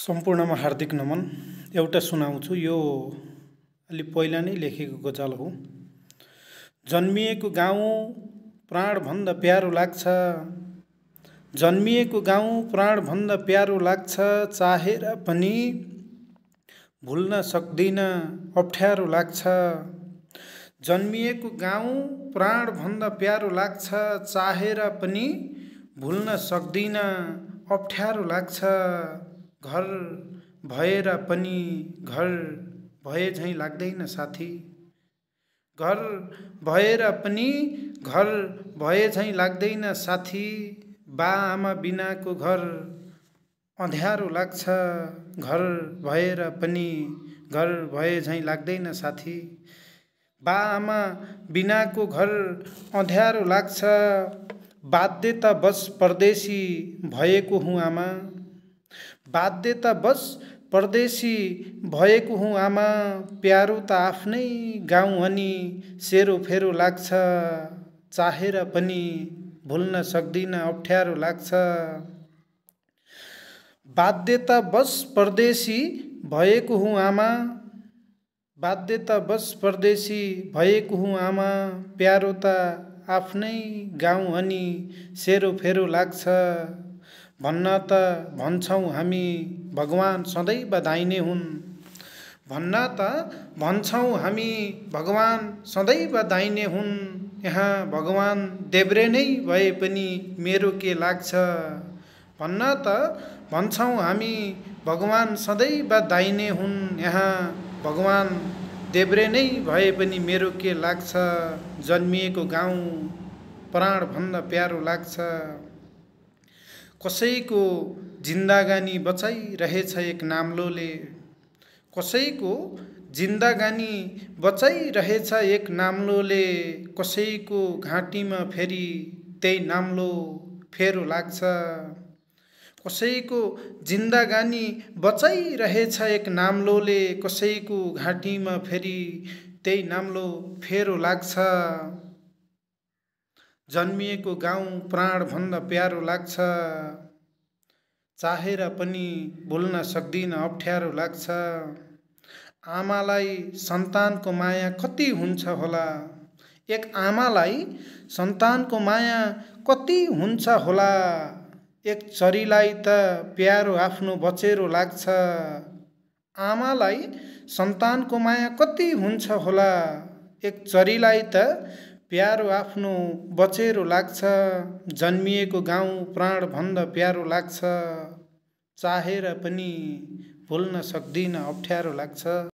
सम्पूर्णमा हार्दिक नमन। एउटा सुनाउँछु, यो अलि पहिला नै लेखेको गजल हो। जन्मिएको गाउँ प्राणभन्दा प्यारो लाग्छ, जन्मिएको गाउँ प्राणभन्दा प्यारो लाग्छ, चाहेर पनि भुल्न सक्दिन अप्ठ्यारो लाग्छ। जन्मिएको गाउँ प्राणभन्दा प्यारो लाग्छ, चाहेर पनि भुल्न सक्दिन अप्ठ्यारो लाग्छ। घर भएर पनि घर भए झैँ लाग्दैन साथी, घर भएर पनि घर भए झैँ लाग्दैन साथी। बाआमा बिनाको घर अँध्यारो लाग्छ, घर भएर पनि घर भए झैँ लाग्दैन साथी। बाआमा बिनाको घर अँध्यारो लाग्छ, बाध्यतावश परदेशी भएको हुँ आमा, बाध्यतावश परदेशी भएको हुँ आमा। प्यारो त आफ्नै गाउँ अनि सेरोफेरो लाग्छ, चाहेर पनि भुल्न सक्दिन अप्ठ्यारो लाग्छ। बाध्यतावश परदेशी भएको हुँ आमा, बाध्यतावश परदेशी भएको हुँ आमा। प्यारो त आफ्नै गाउँ अनि सेरोफेरो लाग्छ। भन्न त भन्छौँ हामी भगवान सदैव दाहिने हुन्, भन्न त भन्छौँ हामी भगवान सदैव दाहिने हुन्। यहाँ भगवान देब्रे नै भए पनि मेरो के लाग्छ। भन्न त भन्छौँ हामी भगवान सदैव दाहिने हुन्, यहाँ भगवान देब्रे नै भए पनि मेरो के लाग्छ। जन्मिएको गाउँ प्राणभन्दा प्यारो लाग्छ। कसैको जिन्दगानी बचाइरहेछ एक नाम्लोले, कसैको जिन्दगानी बचाइरहेछ एक नाम्लोले। कसैको घाँटीमा फेरि त्यही नाम्लो फेरो लाग्छ। कसैको जिन्दगानी बचाइरहेछ एक नाम्लोले, कसैको घाँटीमा फेरि त्यही नाम्लो फेरो लाग्छ। जन्मिएको गाउँ प्राणभन्दा प्यारो लाग्छ, चाहेर पनि भुल्न सक्दिन अप्ठ्यारो लाग्छ। आमालाई सन्तानको माया कति हुन्छ होला, एक आमालाई सन्तानको माया कति हुन्छ होला। एक चरीलाई त प्यारो आफ्नो बचेरो लाग्छ। आमालाई सन्तानको माया कति हुन्छ होला, एक चरीलाई त प्यारो आफ्नो बचेरो लाग्छ। जन्मिएको गाउँ प्राणभन्दा प्यारो लाग्छ, चाहेर पनि भुल्न सक्दिन अप्ठ्यारो लाग्छ।